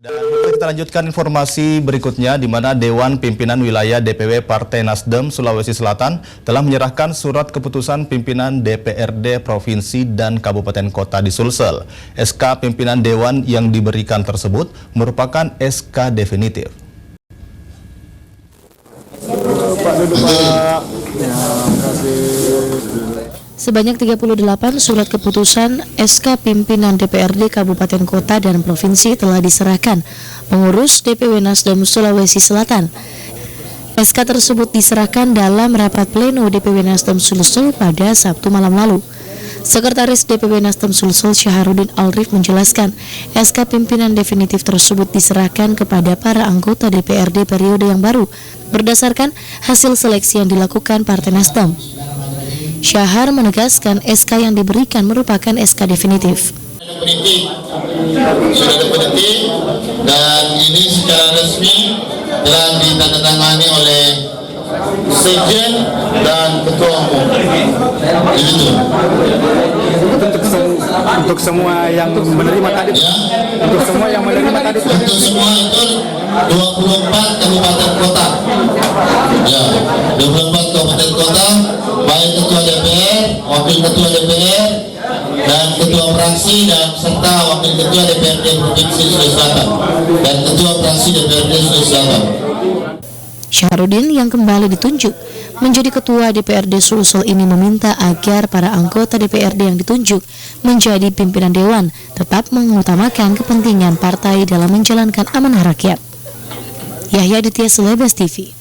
Dan kita lanjutkan informasi berikutnya, di mana Dewan Pimpinan Wilayah DPW Partai Nasdem Sulawesi Selatan telah menyerahkan surat keputusan pimpinan DPRD Provinsi dan Kabupaten Kota di Sulsel. SK pimpinan Dewan yang diberikan tersebut merupakan SK definitif. Sebanyak 38 surat keputusan SK pimpinan DPRD Kabupaten Kota dan Provinsi telah diserahkan pengurus DPW Nasdem Sulawesi Selatan. SK tersebut diserahkan dalam rapat pleno DPW Nasdem Sulsel pada Sabtu malam lalu. Sekretaris DPW Nasdem Sulsel Syaharudin Alrif menjelaskan, SK pimpinan definitif tersebut diserahkan kepada para anggota DPRD periode yang baru berdasarkan hasil seleksi yang dilakukan Partai Nasdem. Syahar menegaskan SK yang diberikan merupakan SK definitif. Sudah definitif dan ini secara resmi telah ditandatangani oleh Sekjen dan Ketua Umum. Untuk semua yang menerima tadi, ya. Untuk semua yang menerima tadi, untuk semua itu 24 kabupaten kota. Ya, 24 kabupaten kota, baik ketua DPR, wakil ketua DPR, dan ketua fraksi dan serta wakil ketua DPRD Provinsi Sulawesi Selatan dan ketua fraksi DPRD Sulawesi Selatan. Syahrudin yang kembali ditunjuk menjadi ketua DPRD Sulsel ini meminta agar para anggota DPRD yang ditunjuk menjadi pimpinan dewan tetap mengutamakan kepentingan partai dalam menjalankan amanah rakyat. Yahya Aditya, Celebes TV.